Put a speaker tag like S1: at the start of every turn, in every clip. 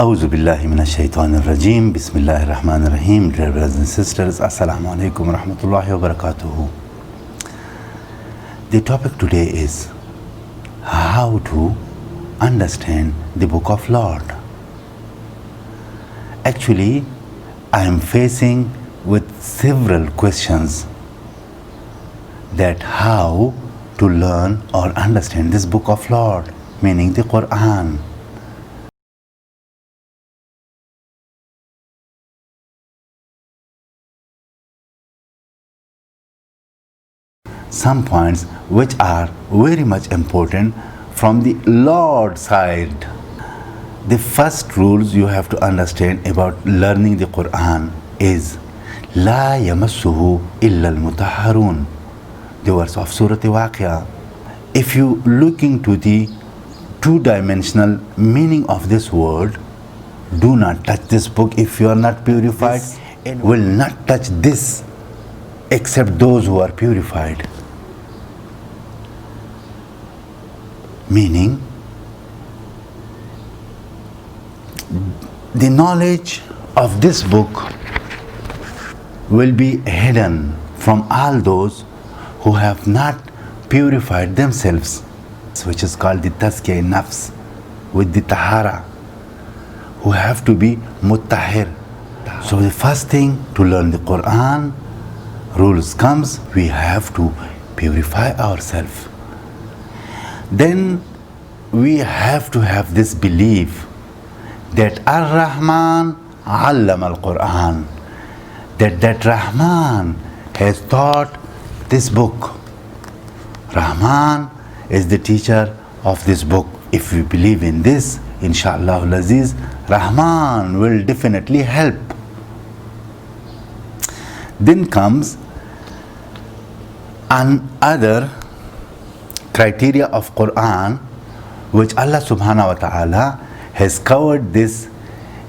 S1: A'udhu billahi minash shaitanir rajim. Bismillahir rahmanir rahim. Dear brothers and sisters, Assalamu alaikum wa rahmatullahi wa barakatuhu. The topic today is how to understand the Book of Lord. Actually, I am facing with several questions that how to learn or understand this Book of Lord, meaning the Quran. Some points which are very much important from the Lord side. The first rules you have to understand about learning the Quran is La yamassuhu illa al-mutahharun, the verse of Surah Waqiah. If you look into the two-dimensional meaning of this word, do not touch this book if you are not purified, and will not touch this except those who are purified. Meaning, the knowledge of this book will be hidden from all those who have not purified themselves, which is called the tazkiyah nafs, with the tahara, who have to be muttahir. So the first thing to learn the Quran, rules comes, we have to purify ourselves. Then we have to have this belief that Ar-Rahman Allama al-Quran, that Rahman has taught this book. Rahman is the teacher of this book. If we believe in this, inshallah al-Aziz, Rahman will definitely help. Then comes another criteria of Quran, which Allah subhanahu wa ta'ala has covered this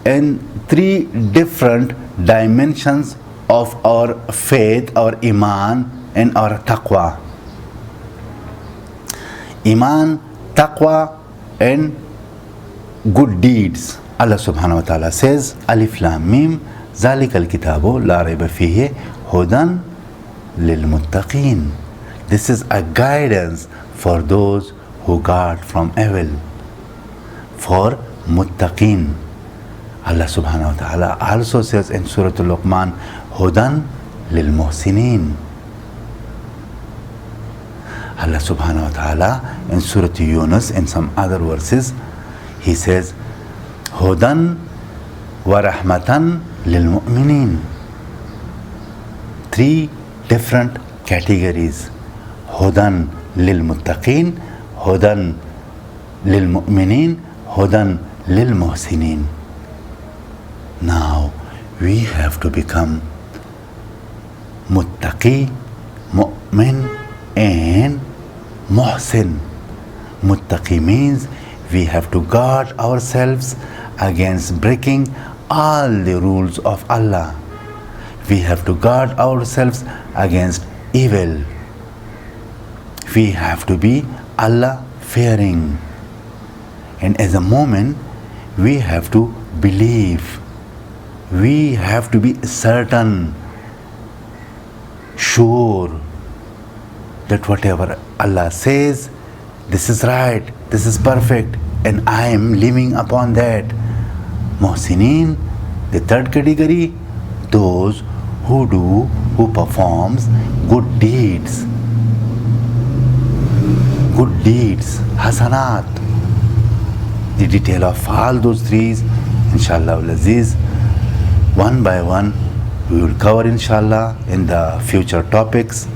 S1: in three different dimensions of our faith, our iman and our taqwa. Iman, taqwa and good deeds. Allah subhanahu wa ta'ala says, Alif Lam Mim, Zalikal Kitabu La Rayba Fihi Hudan Lil Muttaqin. This is a guidance for those who guard from evil, for muttaqin. Allah subhanahu wa ta'ala also says in Surah Al-Luqman, Hudan lil muhsinin. Allah subhanahu wa ta'ala in Surah Yunus and some other verses, he says, Hudan wa rahmatan lil mu'minin. Three different categories. Hudan lil muttaqin, Hudan lil mu'minin, Hudan lil muhsinin. Now we have to become muttaqi, mu'min and muhsin. Muttaqi means we have to guard ourselves against breaking all the rules of Allah. We have to guard ourselves against evil. We have to be Allah fearing. And as a moment, we have to believe. We have to be certain, sure that whatever Allah says, this is right, this is perfect, and I am living upon that. Muhsinin, the third category, those who performs good deeds. Good deeds, hasanat. The detail of all those three, inshallah al-Aziz, one by one, we will cover inshallah in the future topics.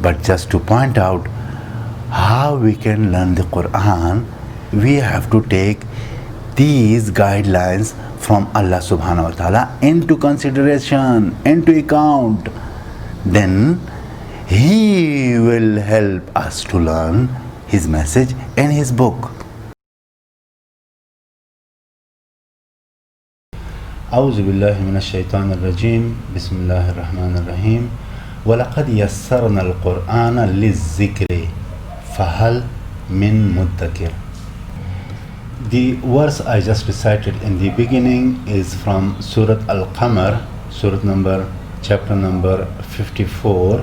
S1: But just to point out how we can learn the Quran, we have to take these guidelines from Allah subhanahu wa ta'ala into consideration, into account. Then He will help us to learn His message and His book.
S2: أعوذ بالله من الشيطان الرجيم بسم الله الرحمن الرحيم وَلَقَدْ يَسَّرْنَا الْقُرْآنَ لِلذِّكْرِ فَهَلْ مِنْ مُدَّكِرٍ. The verse I just recited in the beginning is from Surah Al-Qamar, chapter number 54,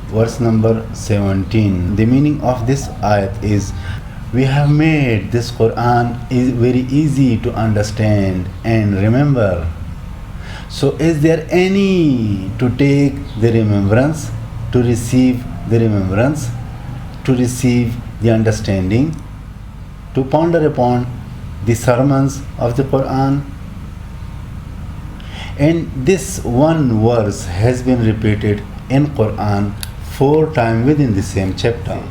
S2: verse number 17. The meaning of this ayat is, we have made this Quran very easy to understand and remember. So is there any to take the remembrance, to receive the remembrance, to receive the understanding, to ponder upon the sermons of the Quran? And this one verse has been repeated in Quran 4 times within the same chapter.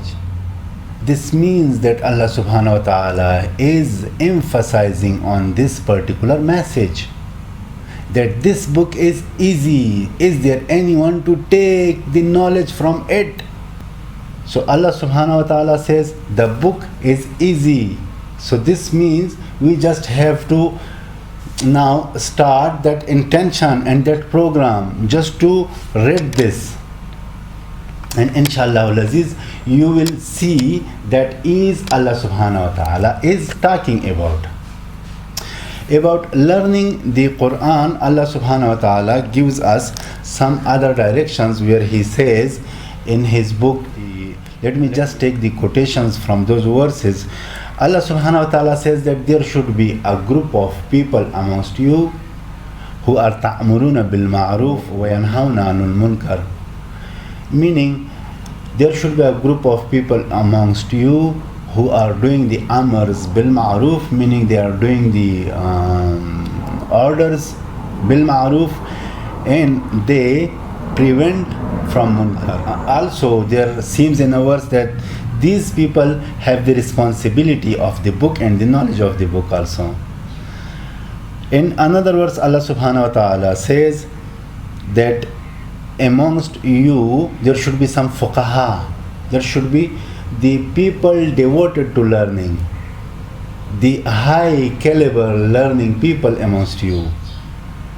S2: This means that Allah subhanahu wa ta'ala is emphasizing on this particular message, that this book is easy. Is there anyone to take the knowledge from it? So Allah subhanahu wa ta'ala says the book is easy. So this means we just have to now start that intention and that program just to read this. And inshallah al-Aziz, you will see that is Allah subhanahu wa ta'ala is talking about. About learning the Quran, Allah subhanahu wa ta'ala gives us some other directions where He says in His book, let me just take the quotations from those verses. Allah subhanahu wa ta'ala says that there should be a group of people amongst you who are ta'muruna bil ma'ruf wa yanhawna anil munkar. Meaning, there should be a group of people amongst you who are doing the amrs bil ma'ruf, meaning they are doing the orders bil ma'ruf, and they prevent from munkar. Also, there seems in a verse that these people have the responsibility of the book and the knowledge of the book also. In another verse, Allah subhanahu wa ta'ala says that amongst you there should be some fuqaha, there should be the people devoted to learning, the high caliber learning people amongst you.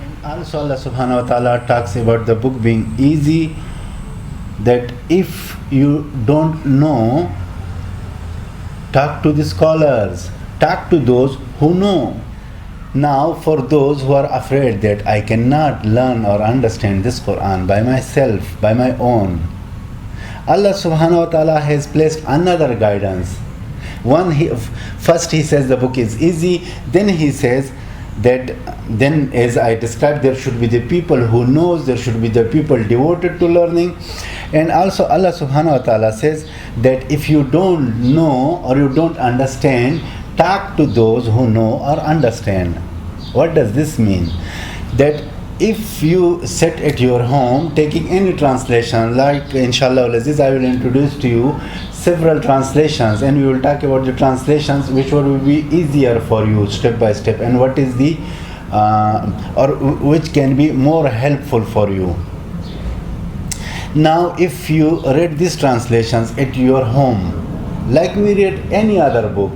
S2: And also Allah subhanahu wa ta'ala talks about the book being easy, that if you don't know, talk to the scholars, talk to those who know. Now, for those who are afraid that I cannot learn or understand this Quran by myself, by my own, Allah subhanahu wa ta'ala has placed another guidance. First He says the book is easy, then He says that, then as I described, there should be the people who knows, there should be the people devoted to learning. And also Allah subhanahu wa ta'ala says that if you don't know or you don't understand, talk to those who know or understand. What does this mean? That if you sit at your home taking any translation, like inshallah al-Aziz, I will introduce to you several translations and we will talk about the translations which will be easier for you step by step, and what is the or which can be more helpful for you. Now, if you read these translations at your home, like we read any other book,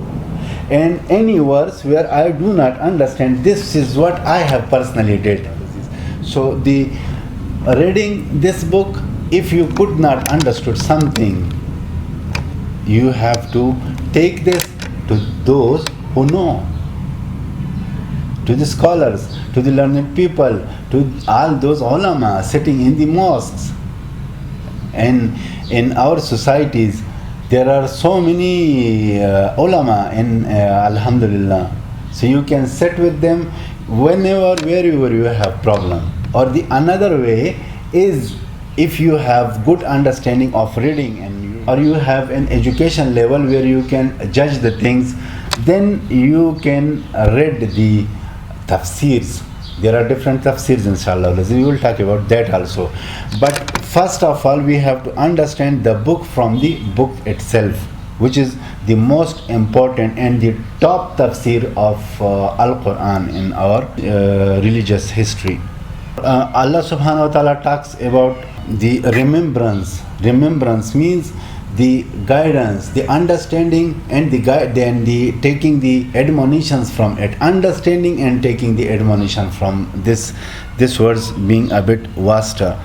S2: and any verse where I do not understand, this is what I have personally did. So the reading this book, if you could not understood something, you have to take this to those who know, to the scholars, to the learned people, to all those ulama sitting in the mosques. And in our societies, there are so many ulama in alhamdulillah. So you can sit with them whenever, wherever you have problem. Or the another way is, if you have good understanding of reading and or you have an education level where you can judge the things, then you can read the tafsirs. There are different tafsirs, inshallah. We will talk about that also. But first of all, we have to understand the book from the book itself, which is the most important and the top tafsir of Al-Quran in our religious history. Allah subhanahu wa ta'ala talks about the remembrance. Remembrance means the guidance, the understanding, and the taking the admonitions from it. Understanding and taking the admonition from this words being a bit vaster.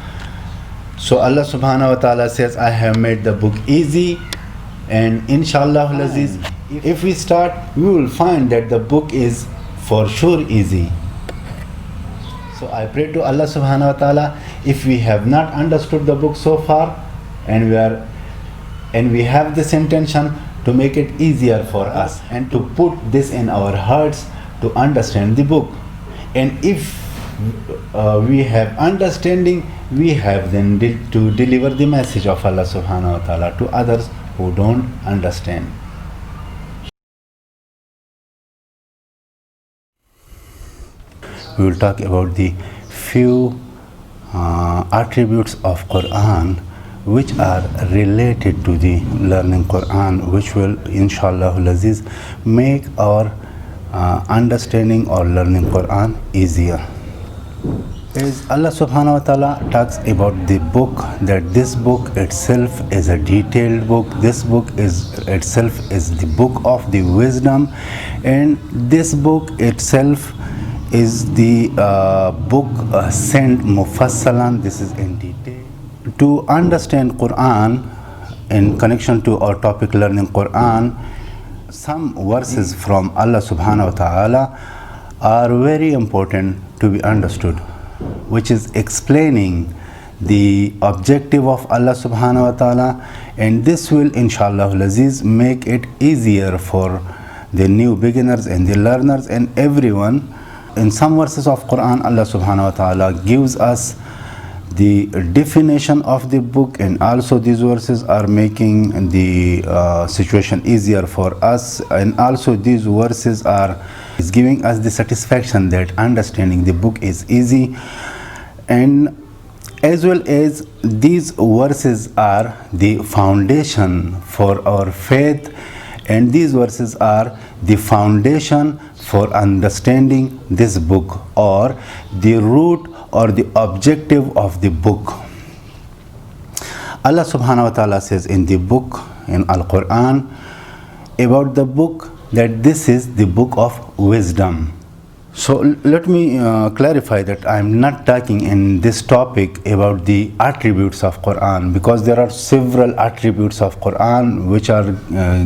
S2: So Allah subhanahu wa ta'ala says, I have made the book easy, and inshallah al-Aziz, If we start, we will find that the book is for sure easy. So I pray to Allah subhanahu wa ta'ala, if we have not understood the book so far, and we have this intention to make it easier for us and to put this in our hearts to understand the book. And if we have understanding, we have then to deliver the message of Allah subhanahu wa ta'ala to others who don't understand. We will talk about the few attributes of Quran which are related to the learning Quran, which will inshallah aziz make our understanding or learning Quran easier. As Allah subhanahu wa ta'ala talks about the book, that this book itself is a detailed book, this book itself is the book of the wisdom, and this book itself is the book sent mufassalan, this is in detail. To understand Quran in connection to our topic learning Quran, some verses from Allah subhanahu wa ta'ala are very important to be understood, which is explaining the objective of Allah subhanahu wa ta'ala, and this will inshallah aziz make it easier for the new beginners and the learners and everyone. In some verses of Quran, Allah subhanahu wa ta'ala gives us the definition of the book, and also these verses are making the situation easier for us, and also these verses is giving us the satisfaction that understanding the book is easy, and as well as these verses are the foundation for our faith, and these verses are the foundation for understanding this book, or the root or the objective of the book. Allah subhanahu wa ta'ala says in the book, in Al-Quran, about the book that this is the book of wisdom. So let me clarify that I am not talking in this topic about the attributes of Quran, because there are several attributes of Quran which are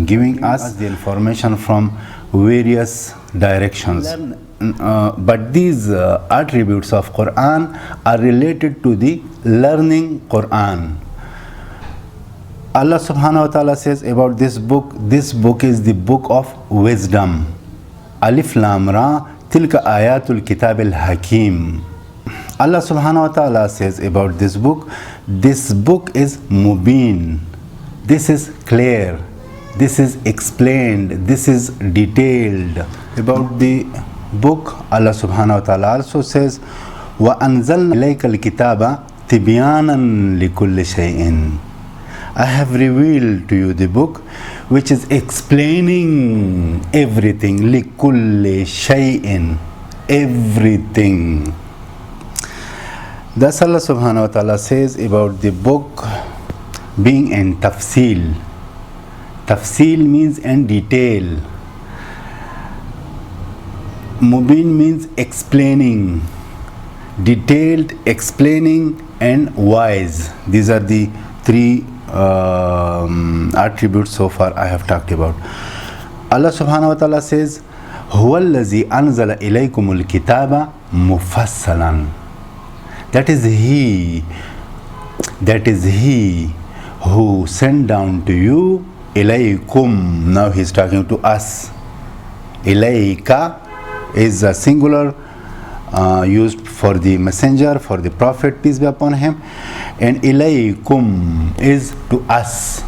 S2: giving us the information from various directions. But these attributes of Quran are related to the learning Quran. Allah subhanahu wa ta'ala says about this book is the book of wisdom. Alif Lam Ra Tilka Ayatul Kitab al-Hakim. Allah subhanahu wa ta'ala says about this book is Mubin. This is clear. This is explained. This is detailed. About the book, Allah subhanahu wa ta'ala also says, وَأَنزَلْنَا إِلَيْكَ الْكِتَابَ تِبْيَانًا لِكُلِّ شَيْءٍ. I have revealed to you the book which is explaining everything, لِكُلِّ شَيْءٍ, everything. Thus Allah subhanahu wa ta'ala says about the book being in tafsil. Tafsil means in detail. Mubin means explaining, detailed, explaining, and wise. These are the three attributes so far I have talked about. Allah subhanahu wa ta'ala says, هُوَ الَّذِي أَنزَلَ إِلَيْكُمُ الْكِتَابَ مُفَصَّلًا. That is he who sent down to you, ilaykum. Now he is talking to us. Ilayka is a singular used for the messenger, for the prophet, peace be upon him, and ilaykum is to us.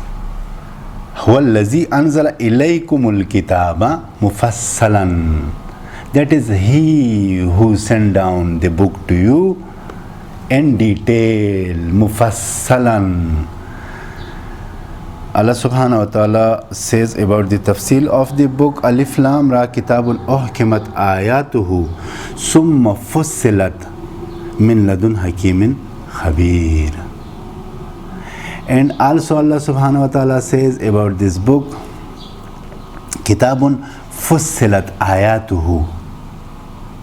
S2: هو الذي أنزل إليكم الكتاب مفصلا. That is he who sent down the book to you in detail, mufassalan. Allah subhanahu wa ta'ala says about the tafsil of the book, Alif Lam Ra Kitabun Uhkimat Ayatuhu Summa Fussilat Min Ladun Hakimin Khabir. And also Allah subhanahu wa ta'ala says about this book, Kitabun Fussilat Ayatuhu.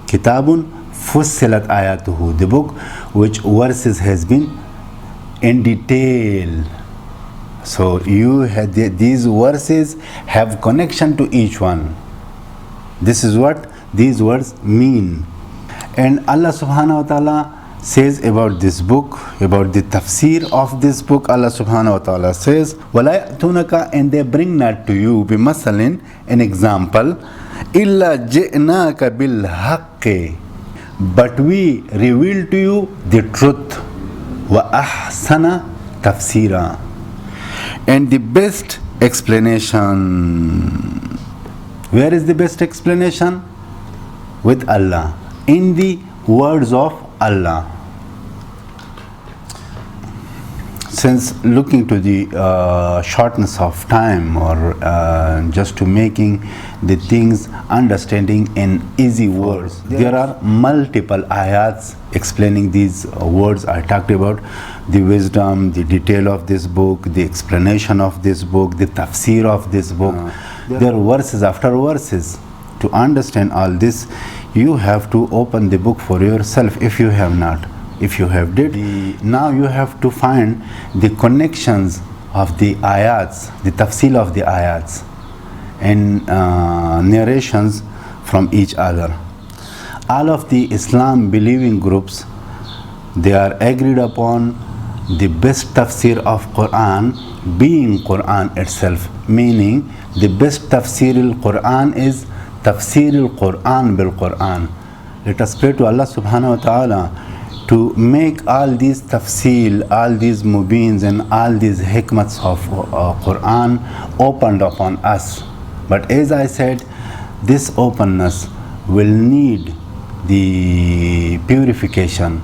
S2: Kitabun Fussilat Ayatuhu, the book which verses has been in detail So you had these verses have connection to each one. This is what these words mean. And Allah subhanahu wa ta'ala says about this book, about the tafsir of this book, Allah subhanahu wa ta'ala says, وَلَا يَأْتُونَكَ, and they bring not to you, بِمَثَلٍ, an example, إِلَّا جِئْنَاكَ بِالْحَقِّ, but we reveal to you the truth, وَأَحْسَنَ تَفْسِيرًا, and the best explanation. Where is the best explanation? With Allah, in the words of Allah. Since looking to the shortness of time, or just to making the things understanding in easy words, there are multiple ayats explaining these words I talked about, the wisdom, the detail of this book, the explanation of this book, the tafsir of this book. There are verses after verses. To understand all this, you have to open the book for yourself if you have not. If you have did, now you have to find the connections of the ayats, the tafsil of the ayats, and narrations from each other. All of the Islam believing groups, they are agreed upon the best tafsir of Quran being Quran itself, meaning the best tafsir al-Quran is tafsir al-Quran bil-Quran. Let us pray to Allah subhanahu wa ta'ala to make all these tafsil, all these mubins and all these hikmats of Quran opened upon us. But as I said, this openness will need the purification.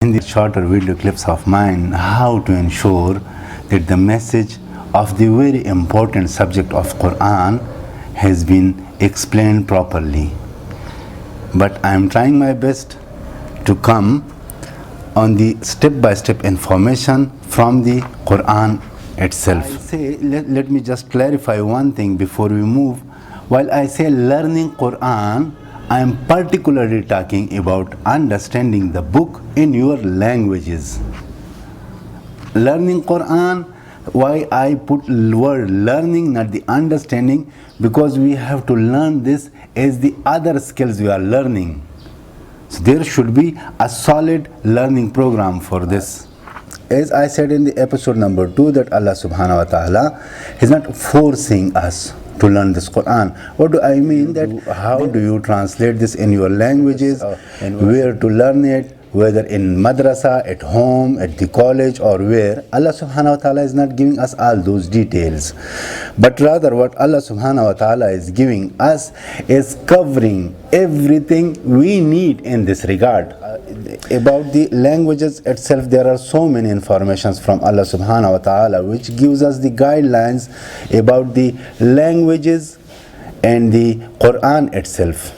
S2: In the shorter video clips of mine, how to ensure that the message of the very important subject of Quran has been explained properly. But I am trying my best to come on the step-by-step information from the Quran itself. Let me just clarify one thing before we move. While I say learning Quran, I am particularly talking about understanding the book in your languages. Learning Quran, why I put word learning, not the understanding, because we have to learn this as the other skills we are learning. So there should be a solid learning program for this. As I said in the episode number 2, that Allah subhanahu wa ta'ala is not forcing us to learn this Quran. What do I mean? That how do you translate this in your languages, and where to learn it, whether in madrasa, at home, at the college, or where. Allah subhanahu wa ta'ala is not giving us all those details, but rather what Allah subhanahu wa ta'ala is giving us is covering everything we need in this regard. About the languages itself, there are so many informations from Allah subhanahu wa ta'ala which gives us the guidelines about the languages and the Quran itself.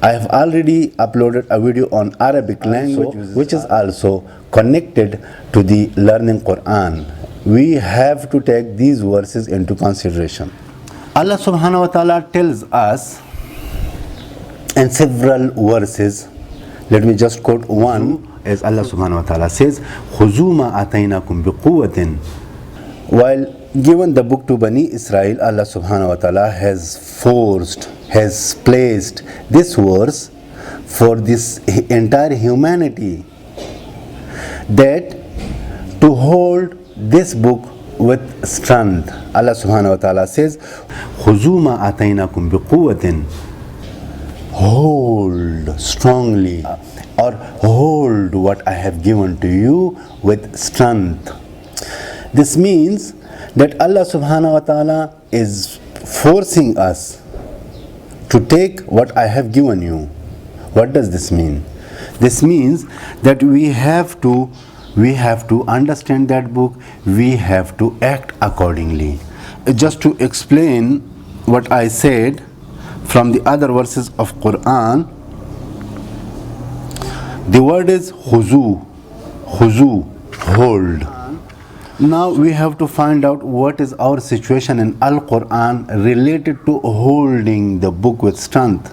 S2: I have already uploaded a video on Arabic language, which is also connected to the learning Quran. We have to take these verses into consideration. Allah subhanahu wa ta'ala tells us in several verses. Let me just quote one, as Allah subhanahu wa ta'ala says, خُذُوا مَا آتَيْنَاكُمْ بِقُوَّةٍ. While given the book to Bani Israel, Allah subhanahu wa ta'ala has placed this verse for this entire humanity, that to hold this book with strength. Allah subhanahu wa ta'ala says, خُذُوا مَا آتَيْنَاكُمْ بِقُوَّةٍ. Hold strongly, or hold what I have given to you with strength. This means that Allah subhanahu wa ta'ala is forcing us to take what I have given you. What does this mean? This means that we have to understand that book, we have to act accordingly. Just to explain what I said from the other verses of Quran, the word is khuzu, hold. Now we have to find out what is our situation in Al-Quran related to holding the book with strength.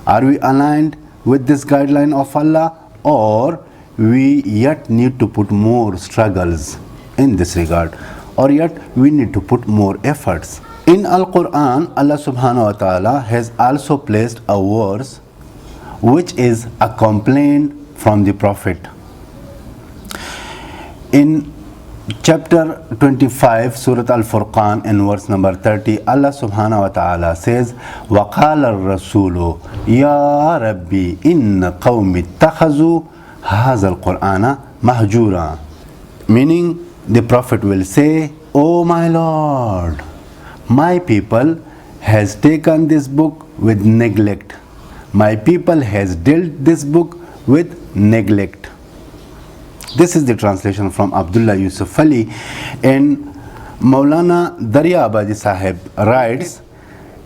S2: Are we aligned
S1: with this guideline of Allah, or we yet need to put more struggles in this regard, or yet we need to put more efforts. In Al-Quran, Allah subhanahu wa ta'ala has also placed a verse which is a complaint from the Prophet. In chapter 25, Surah Al-Furqan, in verse number 30, Allah subhanahu wa ta'ala says, وَقَالَ الرَّسُولُ يَا رَبِّي إِنَّ قَوْمِ اتَّخَذُوا هَذَا الْقُرْآنَ مَهْجُورًا. Meaning, the Prophet will say, "O my Lord, my people has taken this book with neglect. My people has dealt this book with neglect." This is the translation from Abdullah Yusuf Ali. And Maulana Darya Abadi Sahib writes,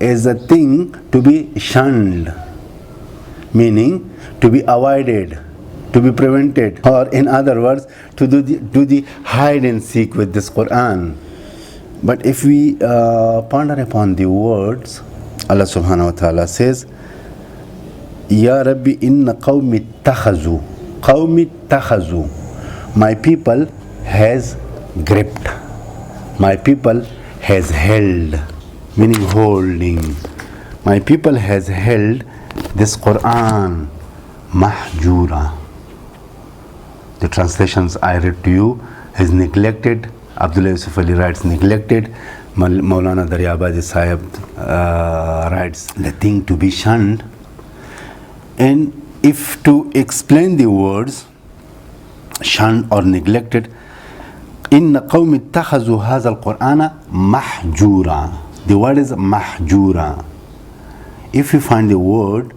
S1: is a thing to be shunned, meaning to be avoided, to be prevented, or in other words, to do the hide and seek with this Quran. But if we ponder upon the words, Allah subhanahu wa ta'ala says, Ya Rabbi inna qawmi takhazu, my people has gripped, my people has held, meaning holding, my people has held this Quran mahjura. The translations I read to you is neglected. Abdullah Yusuf Ali writes neglected. Maulana Daryabadi Sahib writes the thing to be shunned. And if to explain the words shunned or neglected, inna qawmi ittakhadhu hadha al-Qur'ana mahjura. The word is mahjura. If you find the word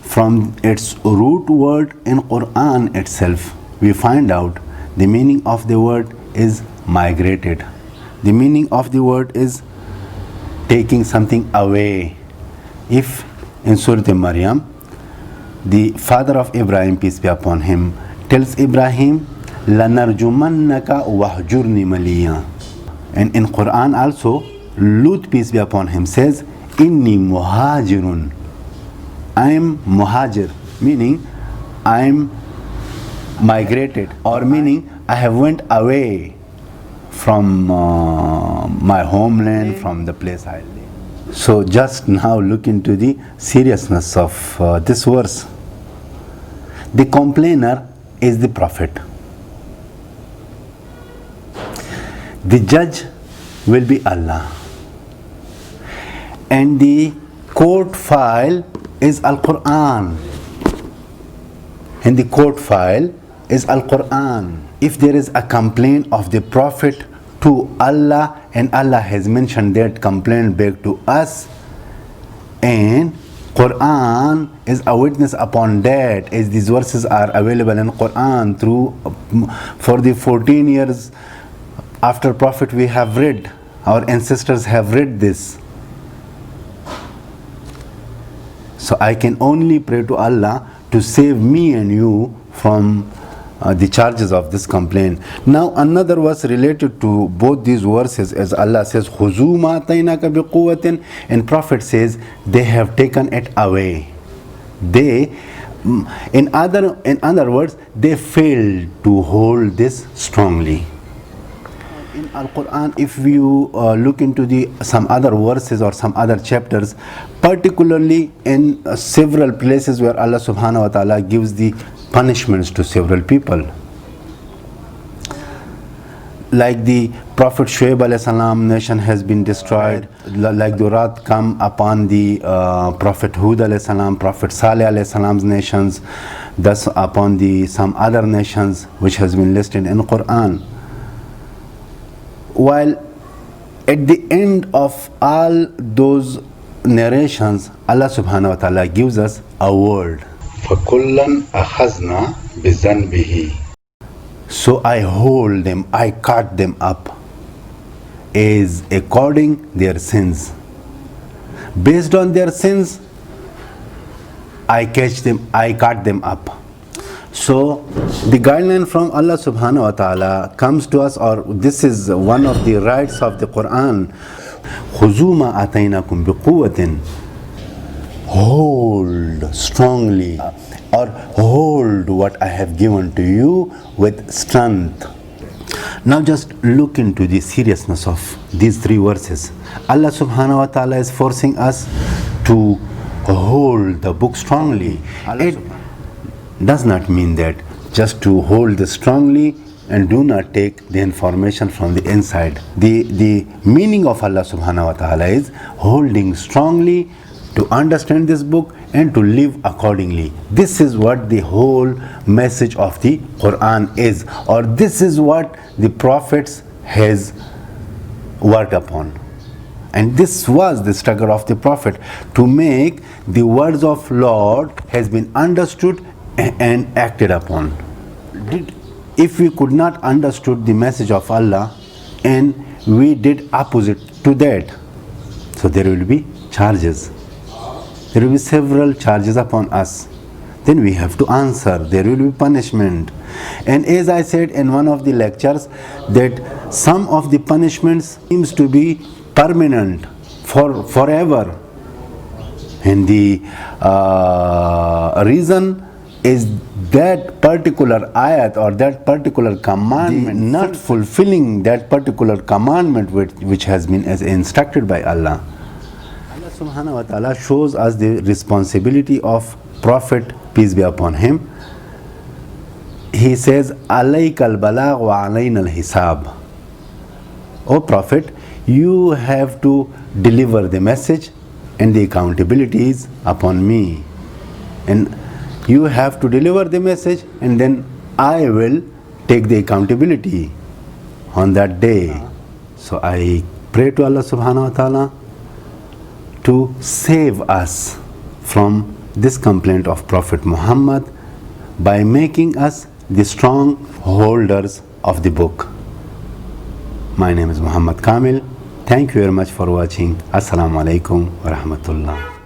S1: from its root word in Quran itself, we find out the meaning of the word is migrated. The meaning of the word is taking something away. If in Surah Maryam, the father of Ibrahim, peace be upon him, tells Ibrahim, "Lanarjumannaka wahjurni maliya." And in Quran also, Lut, peace be upon him, says, "Inni muhajirun." I am muhajir, meaning I am migrated, or meaning I have went away from my homeland, from the place I live. So just now look into the seriousness of this verse. The complainer is the Prophet. The judge will be Allah. And the court file is Al-Quran. And the court file is Al-Quran. If there is a complaint of the Prophet to Allah, and Allah has mentioned that complaint back to us, and Quran is a witness upon that, as these verses are available in Quran for the 14 years after Prophet we have read, our ancestors have read this. So I can only pray to Allah to save me and you from the charges of this complaint. Now another verse related to both these verses, as Allah says, "Khuzu ma ataynaka biquwwatin," and Prophet says they have taken it away. They, in other words, they failed to hold this strongly. In Al-Quran, if you look into some other verses or some other chapters, particularly in several places where Allah subhanahu wa ta'ala gives the punishments to several people, like the Prophet Shuaib alayhi salam nation has been destroyed, like the wrath come upon the Prophet Hud alayhi salam, Prophet Saleh alayhi salam's nations, thus upon some other nations which has been listed in Quran. While at the end of all those narrations, Allah subhanahu wa ta'ala gives us a word, فَكُلًّا أَخَذْنَا بِذَنْبِهِ. So I hold them, I cut them up as according their sins. Based on their sins, I cut them up. So the guideline from Allah subhanahu wa ta'ala comes to us, or this is one of the rights of the Quran. خُذُوا مَا أَتَيْنَاكُمْ بِقُوَّةٍ. Hold strongly, or hold what I have given to you with strength. Now just look into the seriousness of these three verses. Allah subhanahu wa ta'ala is forcing us to hold the book strongly. It does not mean that just to hold this strongly and do not take the information from the inside. The meaning of Allah subhanahu wa ta'ala is holding strongly to understand this book and to live accordingly. This is what the whole message of the Quran is, or this is what the prophets has worked upon. And this was the struggle of the prophet, to make the words of Lord has been understood and acted upon. If we could not understood the message of Allah and we did opposite to that, so there will be charges. There will be several charges upon us. Then we have to answer. There will be punishment. And as I said in one of the lectures, that some of the punishments seems to be permanent, forever. And the reason is that particular ayat or that particular commandment, not fulfilling that particular commandment which has been as instructed by Allah. Allah subhanahu wa ta'ala shows us the responsibility of Prophet, peace be upon him. He says, Alayka al-balagh wa alayna al-hisab. O Prophet, you have to deliver the message and the accountability is upon me. And you have to deliver the message and then I will take the accountability on that day. So I pray to Allah subhanahu wa ta'ala to save us from this complaint of Prophet Muhammad by making us the strong holders of the book. My name is Muhammad Kamil. Thank you very much for watching. Assalamu alaikum wa rahmatullah.